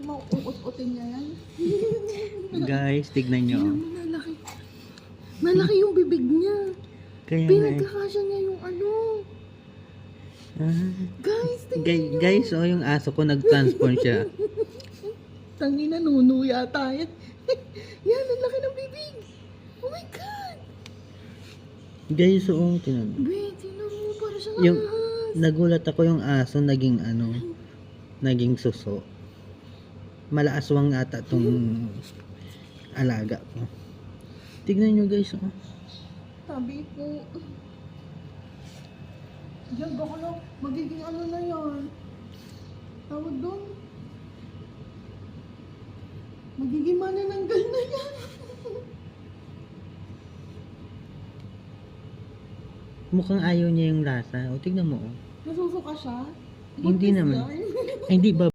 Mauut-utin niya yan. Guys, tignan nyo. Tingnan mo, malaki. Malaki yung bibig niya. Kaya nga. Pinagkakasya niya yung ano. Guys, tingnan nyo. Guys, oh, yung aso ko nag-transform siya. Tangina, nuno yata yan. Yan, ang laki ng bibig. Oh my God. Guys, oh, tingnan. Wait, tingnan mo, para siyang Yung, ahas. nagulat ako yung aso naging ano, naging suso. Malaaswang ata tong alaga ko. Tignan nyo guys, oh. Sabi ko. Yan, baka na, magiging ano na yan. Tawag doon. Magiging manananggal na yan. Mukhang ayaw niya yung lasa. O, tignan mo, oh. Nasusuka siya? Hindi Buntis naman. yan. Ay, hindi ba